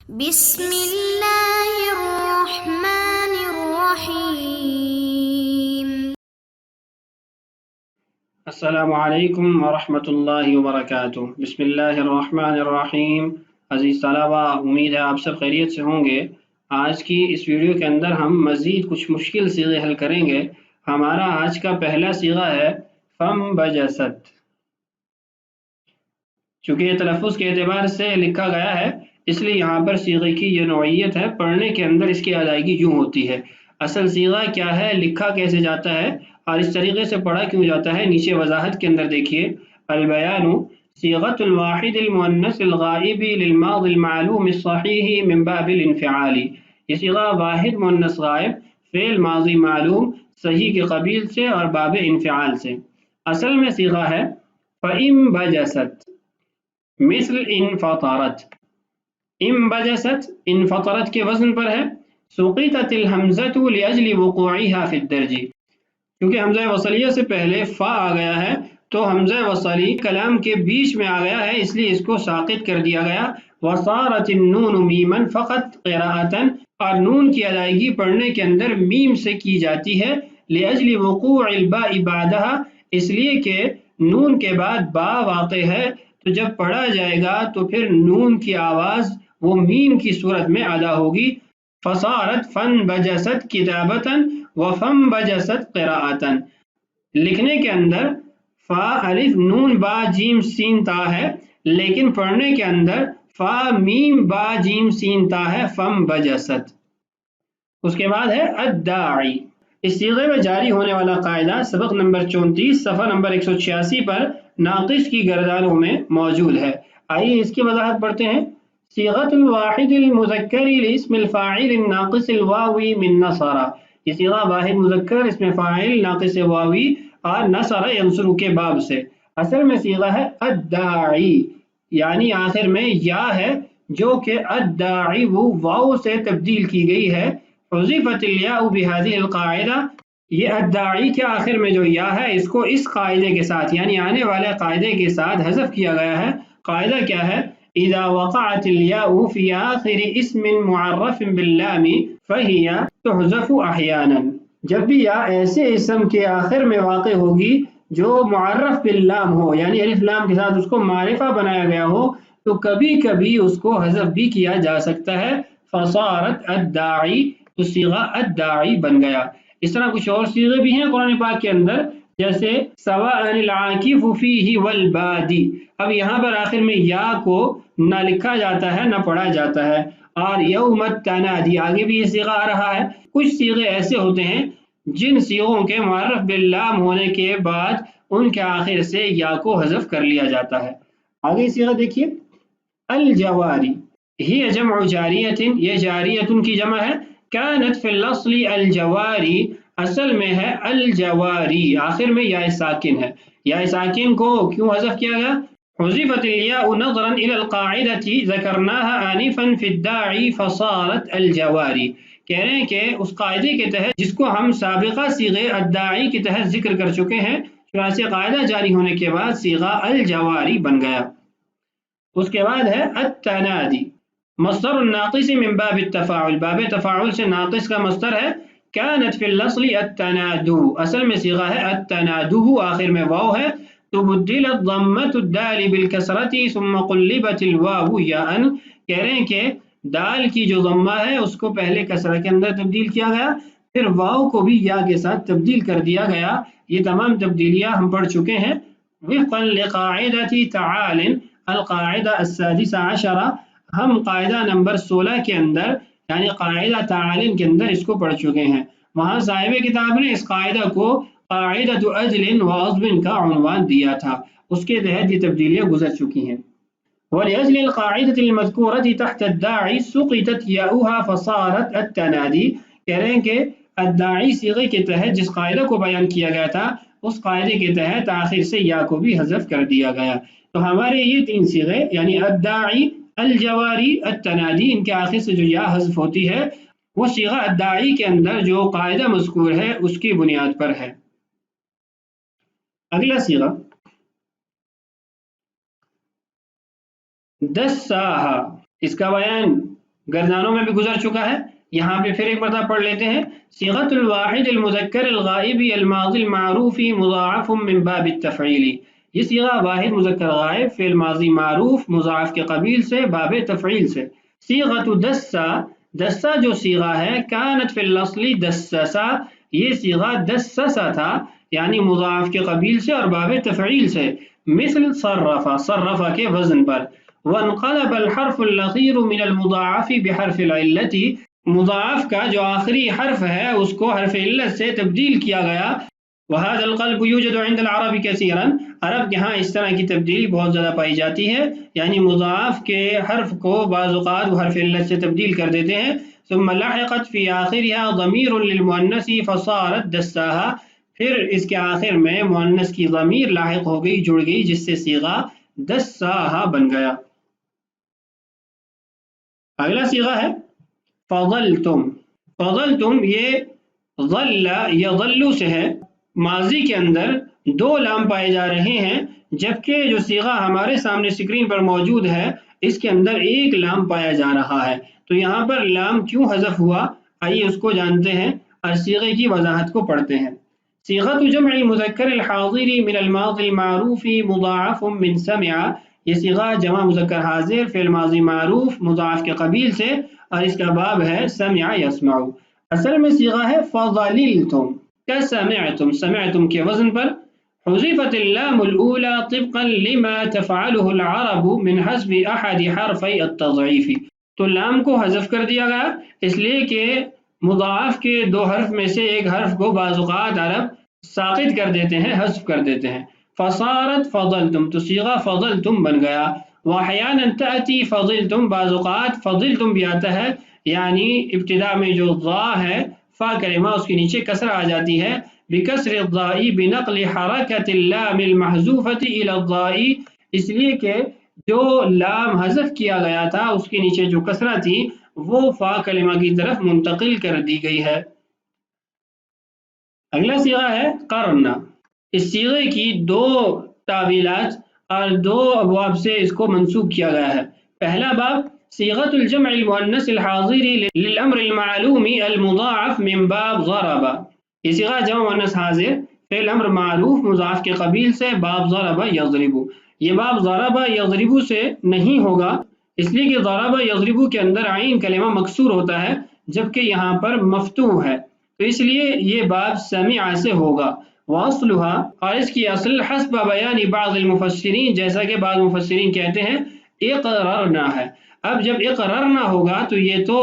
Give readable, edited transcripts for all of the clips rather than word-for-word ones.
بسم اللہ الرحمن الرحیم۔ السلام علیکم ورحمۃ اللہ وبرکاتہ۔ بسم اللہ الرحمن الرحیم۔ عزیز طلبہ، امید ہے آپ سب خیریت سے ہوں گے۔ آج کی اس ویڈیو کے اندر ہم مزید کچھ مشکل صیغے حل کریں گے۔ ہمارا آج کا پہلا صیغہ ہے فم بجست۔ چونکہ یہ تلفظ کے اعتبار سے لکھا گیا ہے اس لیے یہاں پر صیغے کی یہ نوعیت ہے، پڑھنے کے اندر اس کی ادائیگی یوں ہوتی ہے۔ اصل صیغہ کیا ہے، لکھا کیسے جاتا ہے اور اس طریقے سے پڑھا کیوں جاتا ہے، نیچے وضاحت کے اندر دیکھیے۔ البیان صیغۃ الواحد المؤنث الغائب للماضی المعلوم الصحیح من باب الانفعال۔ یہ صیغہ واحد مؤنث غائب فعل ماضی معلوم صحیح کے قبیل سے اور باب انفعال سے۔ اصل میں صیغہ ہے فَإِن بَجَسَتْ مثل انفطرت۔ ام بجست انفطرت کے وزن پر ہے۔ سقطت الحمزۃ لاجل وقوعها فی الدرج۔ کیونکہ حمزہ وصلیہ سے پہلے فا آ گیا ہے تو حمزہ وصلی کلام کے بیچ میں آ گیا ہے، اس لیے اس کو ساقط کر دیا گیا۔ وصارت النون میما فقط قراءۃ، اور نون کی ادائیگی پڑھنے کے اندر میم سے کی جاتی ہے۔ لاجل وقوع الباء بعدها، اس لیے کہ نون کے بعد با واقع ہے تو جب پڑھا جائے گا تو پھر نون کی آواز وہ میم کی صورت میں ادا ہوگی۔ فصارت فن بجست کتابتاً وفم بجست قراءتاً۔ لکھنے کے اندر فا الف نون با جیم سین تا ہے، لیکن پڑھنے کے اندر فا میم با جیم سین تا ہے، فم بجست۔ اس کے بعد ہے الداعی۔ اس صیغے میں جاری ہونے والا قاعدہ سبق نمبر 34 صفحہ نمبر 186 پر ناقص کی گردانوں میں موجود ہے۔ آئیے اس کی وضاحت پڑھتے ہیں۔ صیغۃ الواحد المذکر لاسم الفاعل الناقص الواوی من نصر۔ یہ صیغہ واحد مذکر اسم فاعل ناقص واوی اور نصر ینصر کے باب سے۔ اصل میں صیغہ ہے الداعی، یعنی آخر میں یا ہے جو کہ الداعی واو سے تبدیل کی گئی ہے۔ حذفت الیاء بهذه القاعدہ، یہ الداعی کے آخر میں جو یا ہے اس کو اس قاعدے کے ساتھ یعنی آنے والے قاعدے کے ساتھ حذف کیا گیا ہے۔ قاعدہ کیا ہے؟ اذا وقعت الیاء فی آخر اسم معرف باللام فہی تحذف احیانا۔ جب بھی یا ایسے اسم کے آخر میں واقع ہوگی جو معرف باللام ہو، یعنی الف لام کے ساتھ اس کو معرفہ بنایا گیا ہو، تو کبھی کبھی اس کو حذف بھی کیا جا سکتا ہے۔ فصارت الداعی، تو صیغہ الداعی بن گیا۔ اس طرح کچھ اور صیغے بھی ہیں قرآن پاک کے اندر، جیسے سواء العاکف فیہ والبادی۔ اب یہاں پر آخر میں یا کو نہ لکھا جاتا ہے نہ پڑھا جاتا ہے۔ اور یوم التنادی، آگے بھی یہ صیغہ آ رہا ہے۔ کچھ صیغے ایسے ہوتے ہیں جن صیغوں کے معرف باللام ہونے کے بعد ان کے آخر سے یا کو حذف کر لیا جاتا ہے۔ آگے صیغہ دیکھیے، الجواری ہی جمع جاریۃ، یہ جاریۃ کی جمع ہے۔ کانت فی الاصل الجواری، اصل میں ہے الجواری، آخر میں یا ساکن ہے۔ یا ساکن کو کیوں حذف کیا گیا؟ حذفت الیاء نظرا الی القاعدۃ ذکرناها آنفا فی الداعی فصارت الجواری۔ کہہ رہے ہیں کہ اس قاعدے کے تحت جس کو ہم سابقہ صیغے الداعی کے تحت ذکر کر چکے ہیں، چنانچہ قاعدہ جاری ہونے کے بعد صیغہ الجواری بن گیا۔ اس کے بعد ہے التنادی، مصدر الناقص من باب التفاعل، باب تفاعل سے ناقص کا مصدر ہے۔ كانت في الاصل التنادو، اصل میں صیغہ ہے التنادو، آخر میں واو ہے۔ تبدلت ضمۃ الدال بالکسرۃ ثم قلبت الواو یاء، کہہ رہے ہیں کہ دال کی جو ضمہ ہے اس کو پہلے کسرہ کے اندر تبدیل کیا گیا، پھر واو کو بھی یا کے ساتھ تبدیل کر دیا گیا۔ یہ تمام تبدیلیاں ہم پڑھ چکے ہیں۔ وفقا لقاعدۃ تعال القاعدہ السادسہ عشرہ، ہم قاعدہ نمبر 16 کے اندر یعنی قاعدہ تعالن کے اندر اس کو پڑھ چکے ہیں۔ وہاں صاحب کتاب نے اس قاعدہ کو قاعدۃ اجل و عصب کا عنوان دیا تھا، اس کے تحت یہ تبدیلیاں گزر چکی ہیں۔ وَلِأَجْلِ الْقَاعِدَةِ الْمَذْكُورَةِ تَحْتَ الدَّاعِ سُقِطَتْ يَاؤُهَا فَصَارَتْ التَّنَادِي، کہہ رہے ہیں کہ الداعی صیغے کے تحت جس قاعدہ کو بیان کیا گیا تھا اس قاعدے کے تحت آخر سے یا کو بھی حذف کر دیا گیا۔ تو ہمارے یہ تین صیغے یعنی الداعی، الجواری، التنادی، ان کے آخر سے جو یا حذف ہوتی ہے وہ صیغہ الداعی کے اندر جو قاعدہ مذکور ہے اس کی بنیاد پر ہے۔ اگلا صیغہ دساہا، اس کا بیان گردانوں میں بھی گزر چکا ہے، یہاں پہ پھر ایک مرتبہ پڑھ لیتے ہیں. صیغۃ الواحد المذکر الغائب الماضی المعروف مضاعف من باب التفعیل. یہ صیغہ واحد مذکر غائب فعل ماضی معروف مضاعف کے قبیل سے باب تفعیل سے. صیغۃ دسا، دسا جو صیغہ ہے کانت فی الاصل دسسا، یہ صیغہ دسسا تھا یعنی مضاعف کے قبیل سے اور باب تفعیل سے. مثل صرفا، صرفا کے وزن پر. وانقلب الحرف الاخیر من المضاعف بحرف العلت، مضاعف کا جو آخری حرف ہے اس کو حرف علت سے تبدیل کیا گیا. وهذا القلب يوجد عند العرب كثيرا، عرب کے ہاں اس طرح کی تبدیلی بہت زیادہ پائی جاتی ہے، یعنی مضاعف کے حرف کو بعض اوقات وہ حرف علت سے تبدیل کر دیتے ہیں. ثم لحقت في آخرها ضمیر للمؤنث فصارت دساها، پھر اس کے آخر میں مؤنث کی ضمیر لاحق ہو گئی، جڑ گئی، جس سے صیغہ دساها بن گیا. اگلا صیغہ ہے فضلتم. فضلتم یہ ظل یظل سے ہے، ماضی کے اندر دو لام پائے جا رہے ہیں، جبکہ جو صیغہ ہمارے سامنے اسکرین پر موجود ہے اس کے اندر ایک لام پایا جا رہا ہے. تو یہاں پر لام کیوں حذف ہوا، آئیے اس کو جانتے ہیں اور صیغے کی وضاحت کو پڑھتے ہیں. صیغۃ جمع المذکر الحاضر من الماضی المعروف مضاعف من سمع، یہ صیغہ جمع مذکر حاضر فعل ماضی معروف مضاعف کے قبیل سے اور اس کا باب ہے سمع یسمع. اصل میں صیغہ ہے فضللتم کسمعتم، سمعتم کے وزن پر. حذفت اللام الاولى طبقا لما تفعله العرب من حذف احد حرفی التضعیف، تو لام کو حذف کر دیا گیا اس لیے کہ مضاعف کے دو حرف میں سے ایک حرف کو بعض اوقات عرب ساقط کر دیتے ہیں، حذف کر دیتے ہیں. فصارت فضلتم، تو صیغہ فضلتم بن گیا. واحیانا تأتی فضلتم، بعض اوقات فضلتم بھی آتا ہے، یعنی ابتدا میں جو ضا ہے فا کلمہ اس کے نیچے کسر آ جاتی ہے. بکسر الضاء بنقل حرکت اللام المحذوفۃ الی الضاء، اس لیے کہ جو لام حذف کیا گیا تھا اس کے نیچے جو کسرہ تھی وہ فا کلمہ کی طرف منتقل کر دی گئی ہے. اگلا صیغہ ہے قرن. اس صیغے کی دو تعویلات اور دو ابواب سے اس کو منسوب کیا گیا ہے. پہلا باب صیغۃ الجمع المؤنث الحاضر للامر المعلوم المضاعف من باب ضرب، یہ صیغہ جمع مؤنث حاضر فعل امر معروف مضاعف کے قبیل سے باب ضرب یضرب. یہ باب ضرب یضرب سے نہیں ہوگا اس لیے کہ ضرب یضرب کے اندر عین کلمہ مکسور ہوتا ہے جبکہ یہاں پر مفتوح ہے، تو اس لیے یہ باب سمع سے ہوگا. واصلها، اور اس کی اصل حسب بیان بعض المفسرین، جیسا کہ بعض مفسرین کہتے ہیں اقررنا ہے. اب جب اقررنا ہوگا تو یہ تو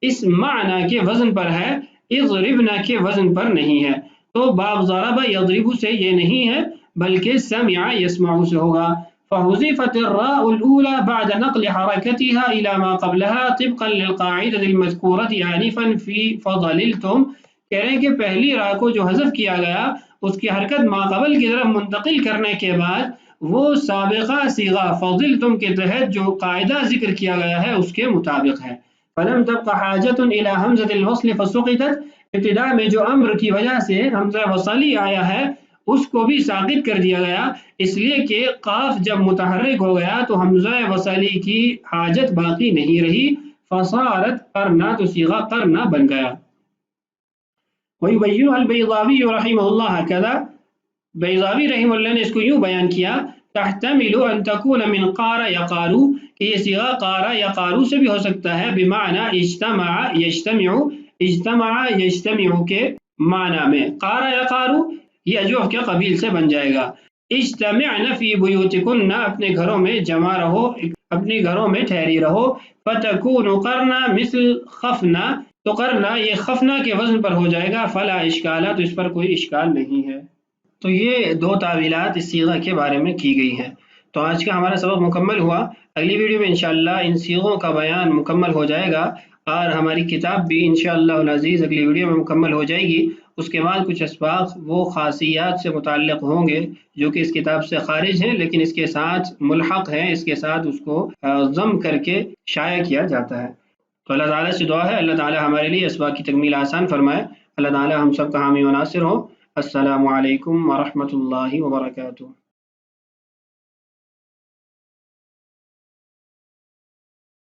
اس معنی کے وزن پر ہے، اضربنا کے وزن پر نہیں ہے، تو باب ضرب یضرب سے یہ نہیں ہے بلکہ سمع یسمع سے ہوگا. فحذفت الراء الاولى بعد نقل حركتها الى ما قبلها طبقا للقاعده المذكوره آنفا في فضللتم، کہہ رہے ہیں کہ پہلی راء کو جو حذف کیا گیا اس کی حرکت ما قبل کی طرف منتقل کرنے کے بعد وہ سابقہ صیغہ فضلتم کے تحت جو قاعدہ ذکر کیا گیا ہے اس کے مطابق ہے. فلم تبق حاجت الى حمزۃ الوصل فسقطت، ابتدا میں جو امر کی وجہ سے حمزہ وصلی آیا ہے اس کو بھی ساقط کر دیا گیا، اس لیے کہ قاف جب متحرک ہو گیا تو حمزہ وصلی کی حاجت باقی نہیں رہی. فصارت قرنا، تو صیغہ قرنا بن گیا. ویبینہ البیضاوی رحمہ اللہ کذا، بیضاوی رحمہ اللہ نے اس کو یوں بیان کیا تحتمل ان تکون من قار یقارو، کہ یہ صیغہ قار یقارو سے بھی ہو سکتا ہے بمعنی اجتمع یجتمع، اجتمع یجتمع کے معنی میں. قار یقارو یہ اجوف کے قبیل سے بن جائے گا. اجتمعن فی بیوتکن، اپنے گھروں میں جمع رہو، اپنے گھروں میں ٹھہری رہو. فتکون قرنا مثل خفنا، تو قرنا یہ خفنا کے وزن پر ہو جائے گا. فلا اشکالہ، تو اس پر کوئی اشکال نہیں ہے. تو یہ دو تعویلات اس صیغہ کے بارے میں کی گئی ہیں. تو آج کا ہمارا سبق مکمل ہوا. اگلی ویڈیو میں انشاءاللہ ان صیغوں کا بیان مکمل ہو جائے گا اور ہماری کتاب بھی انشاءاللہ العزیز اگلی ویڈیو میں مکمل ہو جائے گی. اس کے بعد کچھ اسباق وہ خاصیات سے متعلق ہوں گے جو کہ اس کتاب سے خارج ہیں لیکن اس کے ساتھ ملحق ہیں، اس کے ساتھ اس کو ضم کر کے شائع کیا جاتا ہے. تو اللہ تعالیٰ سے دعا ہے اللہ تعالیٰ ہمارے لیے اسباق کی تکمیل آسان فرمائے. اللہ تعالیٰ ہم سب کا حامی و ناصر ہو. السلام علیکم ورحمۃ اللہ وبرکاتہ.